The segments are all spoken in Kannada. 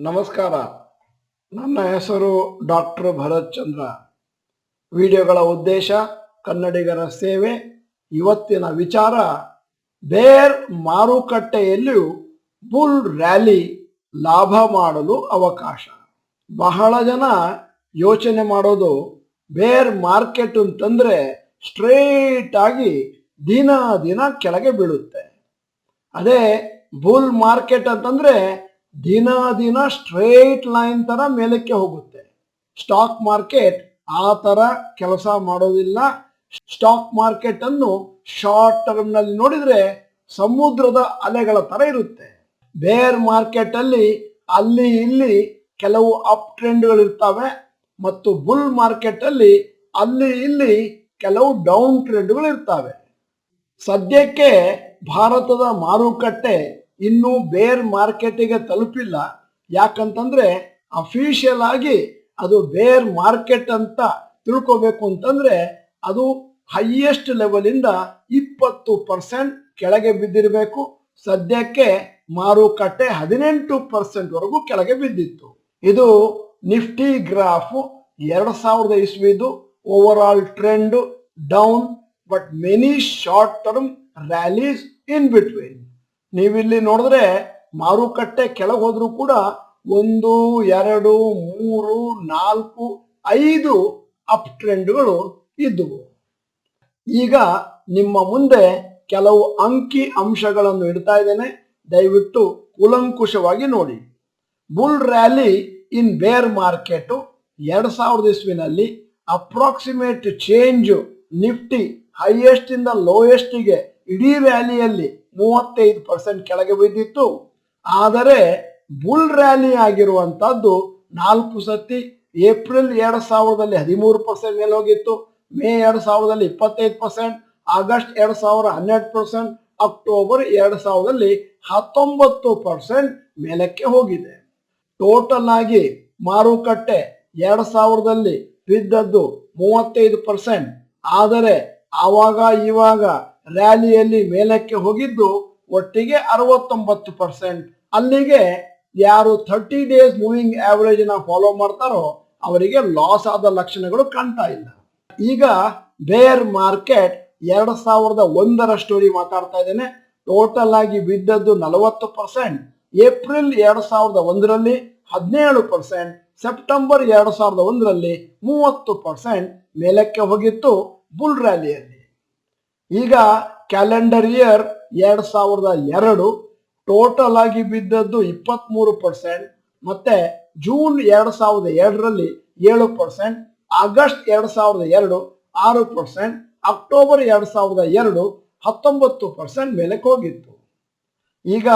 ನಮಸ್ಕಾರ. ನನ್ನ ಹೆಸರು ಡಾಕ್ಟರ್ ಭರತ್ ಚಂದ್ರ. ವಿಡಿಯೋಗಳ ಉದ್ದೇಶ ಕನ್ನಡಿಗರ ಸೇವೆ. ಇವತ್ತಿನ ವಿಚಾರ, ಬೇರ್ ಮಾರುಕಟ್ಟೆಯಲ್ಲಿಯೂ ಬುಲ್ ರ್ಯಾಲಿ ಲಾಭ ಮಾಡಲು ಅವಕಾಶ. ಬಹಳ ಜನ ಯೋಚನೆ ಮಾಡೋದು, ಬೇರ್ ಮಾರ್ಕೆಟ್ ಅಂತಂದ್ರೆ ಸ್ಟ್ರೇಟ್ ಆಗಿ ದಿನ ದಿನ ಕೆಳಗೆ ಬೀಳುತ್ತೆ. ಅದೇ ಬುಲ್ ಮಾರ್ಕೆಟ್ ಅಂತಂದ್ರೆ ದಿನ ದಿನ ಸ್ಟ್ರೇಟ್ ಲೈನ್ ತರ ಮೇಲಕ್ಕೆ ಹೋಗುತ್ತೆ. ಸ್ಟಾಕ್ ಮಾರ್ಕೆಟ್ ಆ ತರ ಕೆಲಸ ಮಾಡೋದಿಲ್ಲ. ಸ್ಟಾಕ್ ಮಾರ್ಕೆಟ್ ಅನ್ನು ಶಾರ್ಟ್ ಟರ್ಮ್ ನಲ್ಲಿ ನೋಡಿದ್ರೆ ಸಮುದ್ರದ ಅಲೆಗಳ ತರ ಇರುತ್ತೆ. ಬೇರ್ ಮಾರ್ಕೆಟ್ ಅಲ್ಲಿ ಅಲ್ಲಿ ಇಲ್ಲಿ ಕೆಲವು ಅಪ್ ಟ್ರೆಂಡ್ಗಳು ಇರ್ತವೆ ಮತ್ತು ಬುಲ್ ಮಾರ್ಕೆಟ್ ಅಲ್ಲಿ ಅಲ್ಲಿ ಇಲ್ಲಿ ಕೆಲವು ಡೌನ್ ಟ್ರೆಂಡ್ಗಳು ಇರ್ತವೆ. ಸದ್ಯಕ್ಕೆ ಭಾರತದ ಮಾರುಕಟ್ಟೆ ಇನ್ನೂ ಬೇರ್ ಮಾರ್ಕೆಟಿಗೆ ತಲುಪಿಲ್ಲ. ಯಾಕಂತಂದ್ರೆ ಅಫಿಷಿಯಲ್ ಆಗಿ ಅದು ಬೇರ್ ಮಾರ್ಕೆಟ್ ಅಂತ ತಿಳ್ಕೋಬೇಕು ಅಂತಂದ್ರೆ ಅದು ಹೈಯೆಸ್ಟ್ ಲೆವೆಲ್ ಇಂದ 20% ಕೆಳಗೆ ಬಿದ್ದಿರಬೇಕು. ಸದ್ಯಕ್ಕೆ ಮಾರುಕಟ್ಟೆ 18% ವರೆಗೂ ಕೆಳಗೆ ಬಿದ್ದಿತ್ತು. ಇದು ನಿಫ್ಟಿ ಗ್ರಾಫ್ 2000 ಇಸ್ವಿದು over all trend down, but many short term rallies in between. ನೀವಿಲ್ಲಿ ನೋಡಿದ್ರೆ ಮಾರುಕಟ್ಟೆ ಕೆಳಗೆ ಹೋದ್ರೂ ಕೂಡ 1, 2, 3, 4, 5 ಅಪ್ ಟ್ರೆಂಡ್ಗಳು ಇದ್ದುವು. ಈಗ ನಿಮ್ಮ ಮುಂದೆ ಕೆಲವು ಅಂಕಿ ಅಂಶಗಳನ್ನು ಇಡ್ತಾ ಇದ್ದೇನೆ, ದಯವಿಟ್ಟು ಕೂಲಂಕುಷವಾಗಿ ನೋಡಿ. Bull rally in bear market 2000 ಇಸ್ವಿನಲ್ಲಿ ಅಪ್ರಾಕ್ಸಿಮೇಟ್ ಚೇಂಜ್ ನಿಫ್ಟಿ ಹೈಯೆಸ್ಟ್ ಇಂದ ಲೋಯೆಸ್ಟ್ಗೆ ಇಡೀ ರ್ಯಾಲಿಯಲ್ಲಿ 35% ಕೆಳಗೆ ಬಿದ್ದಿತ್ತು. ಆದರೆ ಬುಲ್ ರ್ಯಾಲಿ ಆಗಿರುವಂತಹದ್ದು 4 ಸತಿ. ಏಪ್ರಿಲ್ 2000ದಲ್ಲಿ 13% ಮೇಲೆ ಹೋಗಿತ್ತು, ಮೇ 2000ದಲ್ಲಿ 25%, ಆಗಸ್ಟ್ 2000 12%, ಅಕ್ಟೋಬರ್ 2000ದಲ್ಲಿ 19% ಮೇಲಕ್ಕೆ ಹೋಗಿದೆ. ಟೋಟಲ್ ಆಗಿ ಮಾರುಕಟ್ಟೆ 2000ದಲ್ಲಿ ಬಿದ್ದದ್ದು 35%. ಆದರೆ ಆವಾಗ ಇವಾಗ ರ್ಯಾಲಿಯಲ್ಲಿ ಮೇಲಕ್ಕೆ ಹೋಗಿದ್ದು ಒಟ್ಟಿಗೆ 69%. ಅಲ್ಲಿಗೆ ಯಾರು 30 ಡೇಸ್ ಮೂವಿಂಗ್ ಆವರೇಜ್ ನ ಫಾಲೋ ಮಾಡ್ತಾರೋ ಅವರಿಗೆ ಲಾಸ್ ಆದ ಲಕ್ಷಣಗಳು ಕಾಣ್ತಾ ಇಲ್ಲ. ಈಗ ಬೇರ್ ಮಾರ್ಕೆಟ್ 2001ರ ಸ್ಟೋರಿ ಮಾತಾಡ್ತಾ ಇದ್ದೇನೆ. ಟೋಟಲ್ ಆಗಿ ಬಿದ್ದದ್ದು 40%. ಏಪ್ರಿಲ್ 2001ರಲ್ಲಿ 17%, ಸೆಪ್ಟೆಂಬರ್ 2001ರಲ್ಲಿ 30% ಮೇಲಕ್ಕೆ ಹೋಗಿತ್ತು ಬುಲ್ ರ್ಯಾಲಿಯಲ್ಲಿ. ಈಗ ಕ್ಯಾಲೆಂಡರ್ ಇಯರ್ 2002 ಟೋಟಲ್ ಆಗಿ ಬಿದ್ದದ್ದು 23%, ಮತ್ತೆ ಜೂನ್ 2002ರಲ್ಲಿ 7%, ಆಗಸ್ಟ್ 2002 6%, ಅಕ್ಟೋಬರ್ 2002 19% ಮೇಲಕ್ಕೆ ಹೋಗಿತ್ತು. ಈಗ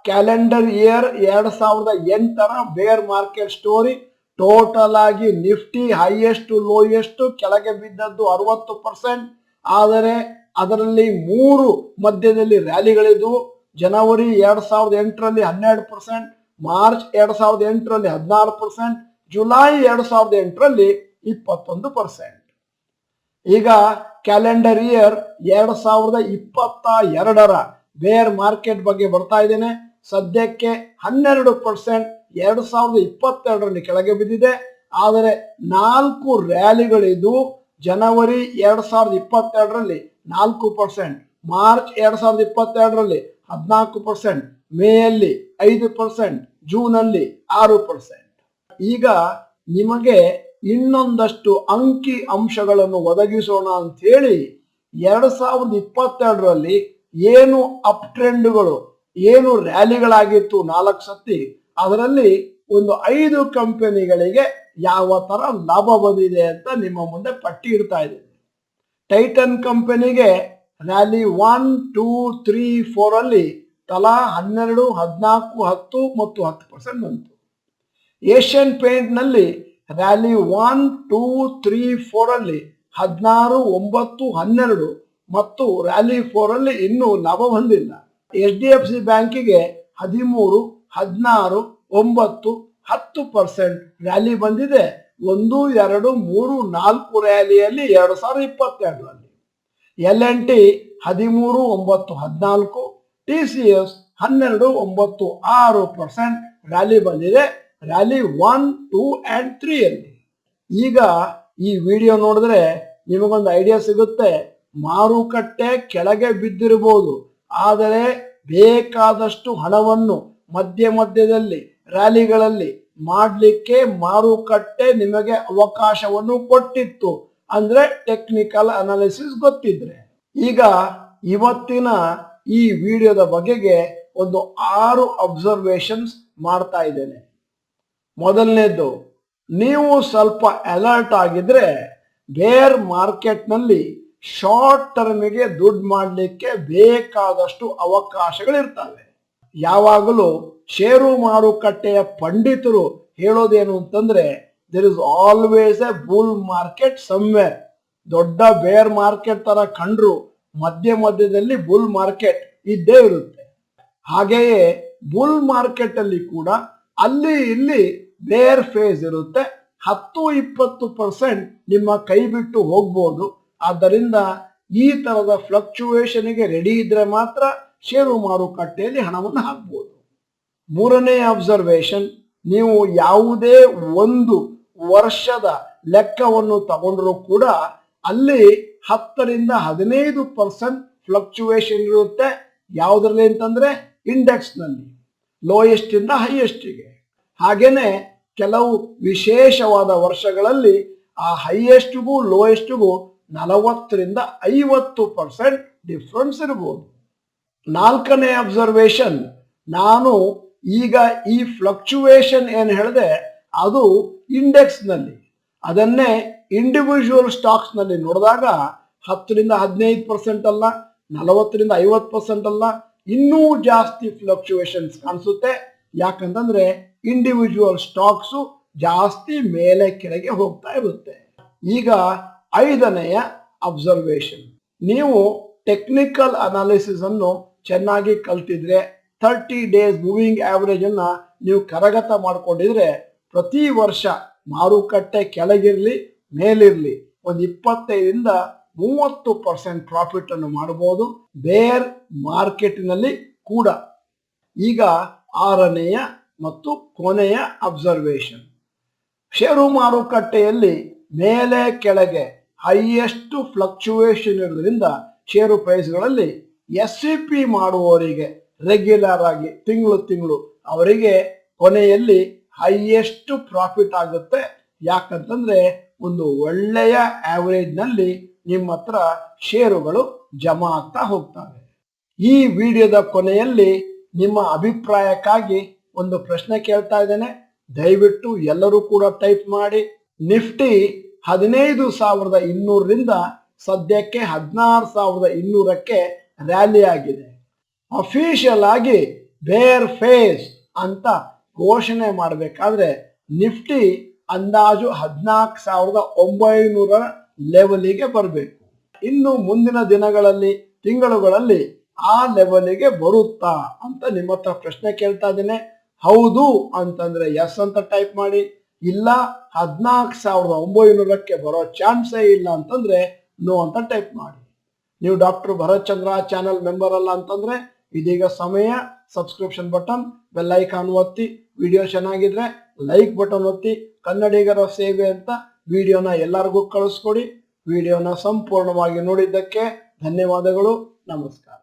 ಕ್ಯಾಲೆಂಡರ್ ಇಯರ್ 2008ರ ಬೇರ್ ಮಾರ್ಕೆಟ್ ಸ್ಟೋರಿ. ಟೋಟಲ್ ಆಗಿ ನಿಫ್ಟಿ ಹೈಯೆಸ್ಟ್ ಲೋಯೆಸ್ಟ್ ಕೆಳಗೆ ಬಿದ್ದದ್ದು 60%. ಆದರೆ ಅದರಲ್ಲಿ 3 ಮಧ್ಯದಲ್ಲಿ ರ್ಯಾಲಿಗಳಿದ್ವು. ಜನವರಿ 2008ರಲ್ಲಿ 12%, ಮಾರ್ಚ್ 2008ರಲ್ಲಿ 16%, ಜುಲೈ 2008ರಲ್ಲಿ 21%. ಈಗ ಕ್ಯಾಲೆಂಡರ್ ಇಯರ್ 2022ರ ಬೇರ್ ಮಾರ್ಕೆಟ್ ಬಗ್ಗೆ ಬರ್ತಾ ಇದ್ದೇನೆ. ಸದ್ಯಕ್ಕೆ 12% 2022ರಲ್ಲಿ ಕೆಳಗೆ ಬಿದ್ದಿದೆ. ಆದರೆ 4 ರ್ಯಾಲಿಗಳಿದ್ದು ಜನವರಿ 2022ರಲ್ಲಿ 4%, ಮಾರ್ಚ್ 2022ರಲ್ಲಿ 14%, ಮೇಯಲ್ಲಿ 5%, ಜೂನಲ್ಲಿ 6%. ಈಗ ನಿಮಗೆ ಇನ್ನೊಂದಷ್ಟು ಅಂಕಿ ಅಂಶಗಳನ್ನು ಒದಗಿಸೋಣ ಅಂತ ಹೇಳಿ 2022ರಲ್ಲಿ ಏನು ಅಪ್ ಟ್ರೆಂಡ್ಗಳು, ಏನು ರ್ಯಾಲಿಗಳಾಗಿತ್ತು 4 ಸತಿ, ಅದರಲ್ಲಿ ಒಂದು 5 ಕಂಪನಿಗಳಿಗೆ ಯಾವ ತರ ಲಾಭ ಬಂದಿದೆ ಅಂತ ನಿಮ್ಮ ಮುಂದೆ ಪಟ್ಟಿ ಇಡ್ತಾ ಇದ್ದೇನೆ. ಟೈಟನ್ ಕಂಪನಿಗೆ ರ್ಯಾಲಿ 1, 2, 3, 4 ಅಲ್ಲಿ ತಲಾ 12, 14, 10 ಮತ್ತು 10% ಬಂತು. ಏಷ್ಯನ್ ಪೇಂಟ್ ನಲ್ಲಿ ರ್ಯಾಲಿ 1, 2, 3, 4 ಅಲ್ಲಿ 16, 9, 12 ಮತ್ತು ರ್ಯಾಲಿ 4 ಅಲ್ಲಿ ಇನ್ನೂ ಲಾಭ ಬಂದಿಲ್ಲ. HDFC ಬ್ಯಾಂಕಿಗೆ 13, 16, 9, 10% ರ್ಯಾಲಿ ಬಂದಿದೆ. 1, 2, 3, 4 ರ್ಯಾಲಿಯಲ್ಲಿ 2022ರಲ್ಲಿ. L&T 13, 9, 14, TCS 12, 9, 6% ರ್ಯಾಲಿ ಬಂದಿದೆ ರ್ಯಾಲಿ 1, 2 and 3 ಅಲ್ಲಿ. ಈಗ ಈ ವಿಡಿಯೋ ನೋಡಿದ್ರೆ ನಿಮಗೊಂದು ಐಡಿಯಾ ಸಿಗುತ್ತೆ. ಮಾರುಕಟ್ಟೆ ಕೆಳಗೆ ಬಿದ್ದಿರಬಹುದು, ಆದರೆ ಬೇಕಾದಷ್ಟು ಹಣವನ್ನು ಮಧ್ಯದಲ್ಲಿ ರ್ಯಾಲಿಗಳಲ್ಲಿ ಮಾಡಲಿಕ್ಕೆ ಮಾರುಕಟ್ಟೆ ನಿಮಗೆ ಅವಕಾಶವನ್ನು ಕೊಟ್ಟಿತ್ತು, ಅಂದ್ರೆ ಟೆಕ್ನಿಕಲ್ ಅನಾಲಿಸಿಸ್ ಗೊತ್ತಿದ್ರೆ. ಈಗ ಇವತ್ತಿನ ಈ ವಿಡಿಯೋದ ಬಗೆಗೆ ಒಂದು 6 ಅಬ್ಸರ್ವೇಷನ್ಸ್ ಮಾಡ್ತಾ ಇದ್ದೇನೆ. ಮೊದಲನೇದು, ನೀವು ಸ್ವಲ್ಪ ಅಲರ್ಟ್ ಆಗಿದ್ರೆ ಬೇರ್ ಮಾರ್ಕೆಟ್ ನಲ್ಲಿ ಶಾರ್ಟ್ ಟರ್ಮಿಗೆ ದುಡ್ಡು ಮಾಡಲಿಕ್ಕೆ ಬೇಕಾದಷ್ಟು ಅವಕಾಶಗಳಿರ್ತವೆ. ಯಾವಾಗಲೂ ಷೇರು ಮಾರುಕಟ್ಟೆಯ ಪಂಡಿತರು ಹೇಳೋದೇನು ಅಂತಂದ್ರೆ, there is always a bull market somewhere. ದೊಡ್ಡ ಬೇರ್ ಮಾರ್ಕೆಟ್ ತರ ಕಂಡ್ರು ಮಧ್ಯದಲ್ಲಿ ಬುಲ್ ಮಾರ್ಕೆಟ್ ಇದ್ದೇ ಇರುತ್ತೆ. ಹಾಗೆಯೇ ಬುಲ್ ಮಾರ್ಕೆಟ್ ಅಲ್ಲಿ ಕೂಡ ಅಲ್ಲಿ ಇಲ್ಲಿ ಬೇರ್ ಫೇಸ್ ಇರುತ್ತೆ. 10-20% ನಿಮ್ಮ ಕೈ ಬಿಟ್ಟು ಹೋಗ್ಬೋದು. ಆದ್ದರಿಂದ ಈ ತರದ ಫ್ಲಕ್ಚುಯೇಷನ್ಗೆ ರೆಡಿ ಇದ್ರೆ ಮಾತ್ರ ಷೇರು ಮಾರುಕಟ್ಟೆಯಲ್ಲಿ ಹಣವನ್ನು ಹಾಕಬಹುದು. ಮೂರನೇ ಅಬ್ಸರ್ವೇಷನ್, ನೀವು ಯಾವುದೇ ಒಂದು ವರ್ಷದ ಲೆಕ್ಕವನ್ನು ತಗೊಂಡ್ರು ಕೂಡ ಅಲ್ಲಿ 10-15% ಫ್ಲಕ್ಚುಯೇಷನ್ ಇರುತ್ತೆ. ಯಾವುದ್ರಲ್ಲಿ ಅಂತಂದ್ರೆ ಇಂಡೆಕ್ಸ್ ನಲ್ಲಿ ಲೋಯೆಸ್ಟ್ ಇಂದ ಹೈಯೆಸ್ಟ್ಗೆ. ಹಾಗೇನೆ ಕೆಲವು ವಿಶೇಷವಾದ ವರ್ಷಗಳಲ್ಲಿ ಆ ಹೈಯೆಸ್ಟ್ಗೂ ಲೋಯೆಸ್ಟ್ಗೂ 40-50% ಡಿಫ್ರೆನ್ಸ್ ಇರಬಹುದು. ನಾಲ್ಕನೇ ಅಬ್ಸರ್ವೇಷನ್, ನಾನು ಈಗ ಈ ಫ್ಲಕ್ಚುಯೇಷನ್ ಏನು ಹೇಳಿದೆ ಅದು ಇಂಡೆಕ್ಸ್ ನಲ್ಲಿ, ಅದನ್ನೇ ಇಂಡಿವಿಜುವಲ್ ಸ್ಟಾಕ್ಸ್ ನಲ್ಲಿ ನೋಡಿದಾಗ 10-15% ಅಲ್ಲ, 40-50% ಅಲ್ಲ, ಇನ್ನೂ ಜಾಸ್ತಿ ಫ್ಲಕ್ಚುಯೇಷನ್ಸ್ ಕಾಣಿಸುತ್ತೆ. ಯಾಕಂತಂದ್ರೆ ಇಂಡಿವಿಜುವಲ್ ಸ್ಟಾಕ್ಸು ಜಾಸ್ತಿ ಮೇಲೆ ಕೆಳಗೆ ಹೋಗ್ತಾ ಇರುತ್ತೆ. ಈಗ 5ನೆಯ ಅಬ್ಸರ್ವೇಷನ್, ನೀವು ಟೆಕ್ನಿಕಲ್ ಅನಾಲಿಸಿಸ್ ಅನ್ನು ಚೆನ್ನಾಗಿ ಕಲ್ತಿದ್ರೆ 30 days ಮೂವಿಂಗ್ ಆವರೇಜ್ ಅನ್ನ ನೀವು ಕರಗತ ಮಾಡ್ಕೊಂಡಿದ್ರೆ ಪ್ರತಿ ವರ್ಷ ಮಾರುಕಟ್ಟೆ ಕೆಳಗಿರ್ಲಿ ಮೇಲಿರ್ಲಿ ಒಂದು 25-30% ಪ್ರಾಫಿಟ್ ಅನ್ನು ಮಾಡಬಹುದು ಬೇರ್ ಮಾರ್ಕೆಟ್ನಲ್ಲಿ ಕೂಡ. ಈಗ 6ನೆಯ ಮತ್ತು ಕೊನೆಯ ಅಬ್ಸರ್ವೇಷನ್, ಷೇರು ಮಾರುಕಟ್ಟೆಯಲ್ಲಿ ಮೇಲೆ ಕೆಳಗೆ ಹೈಯೆಸ್ಟ್ ಫ್ಲಕ್ಚುಯೇಷನ್ ಇರೋದ್ರಿಂದ ಷೇರು ಪ್ರೈಸ್ಗಳಲ್ಲಿ SIP ಮಾಡುವವರಿಗೆ ರೆಗ್ಯುಲರ್ ಆಗಿ ತಿಂಗಳು ಅವರಿಗೆ ಕೊನೆಯಲ್ಲಿ ಹೈಯೆಸ್ಟ್ ಪ್ರಾಫಿಟ್ ಆಗುತ್ತೆ. ಯಾಕಂತಂದ್ರೆ ಒಂದು ಒಳ್ಳೆಯ ಆವರೇಜ್ ನಲ್ಲಿ ನಿಮ್ಮ ಹತ್ರ ಷೇರುಗಳು ಜಮಾ ಆಗ್ತಾ ಹೋಗ್ತವೆ. ಈ ವಿಡಿಯೋದ ಕೊನೆಯಲ್ಲಿ ನಿಮ್ಮ ಅಭಿಪ್ರಾಯಕ್ಕಾಗಿ ಒಂದು ಪ್ರಶ್ನೆ ಕೇಳ್ತಾ ಇದ್ದೇನೆ, ದಯವಿಟ್ಟು ಎಲ್ಲರೂ ಕೂಡ ಟೈಪ್ ಮಾಡಿ. ನಿಫ್ಟಿ 15,200ರಿಂದ ಸದ್ಯಕ್ಕೆ 16,200ಕ್ಕೆ ರ್ಯಾಲಿ ಆಗಿದೆ. ಅಫಿಷಿಯಲ್ ಆಗಿ ಬೇರ್ ಫೇಸ್ ಅಂತ ಘೋಷಣೆ ಮಾಡಬೇಕಾದ್ರೆ ನಿಫ್ಟಿ ಅಂದಾಜು 14,900 ಲೆವೆಲಿಗೆ ಬರಬೇಕು. ಇನ್ನು ಮುಂದಿನ ದಿನಗಳಲ್ಲಿ ತಿಂಗಳುಗಳಲ್ಲಿ ಆ ಲೆವೆಲಿಗೆ ಬರುತ್ತಾ ಅಂತ ನಿಮ್ಮ ಹತ್ರ ಪ್ರಶ್ನೆ ಕೇಳ್ತಾ ಇದ್ದೇನೆ. ಹೌದು ಅಂತಂದ್ರೆ ಎಸ್ ಅಂತ ಟೈಪ್ ಮಾಡಿ, ಇಲ್ಲ 14,900ಕ್ಕೆ ಬರೋ ಚಾನ್ಸೇ ಇಲ್ಲ ಅಂತಂದ್ರೆ ನೋ ಅಂತ ಟೈಪ್ ಮಾಡಿ. ನೀವು ಡಾಕ್ಟರ್ ಭರತ್ ಚಂದ್ರ ಚಾನಲ್ ಮೆಂಬರ್ ಅಲ್ಲ ಅಂತಂದ್ರೆ ಇದೀಗ ಸಮಯ, ಸಬ್ಸ್ಕ್ರಿಪ್ಷನ್ ಬಟನ್, ಬೆಲ್ ಐಕಾನ್ ಒತ್ತಿ, ವಿಡಿಯೋ ಚೆನ್ನಾಗಿದ್ರೆ ಲೈಕ್ ಬಟನ್ ಒತ್ತಿ, ಕನ್ನಡಿಗರ ಸೇವೆ ಅಂತ ವಿಡಿಯೋನ ಎಲ್ಲರಿಗೂ ಕಳಿಸ್ಕೊಡಿ. ವಿಡಿಯೋನ ಸಂಪೂರ್ಣವಾಗಿ ನೋಡಿದ್ದಕ್ಕೆ ಧನ್ಯವಾದಗಳು. ನಮಸ್ಕಾರ.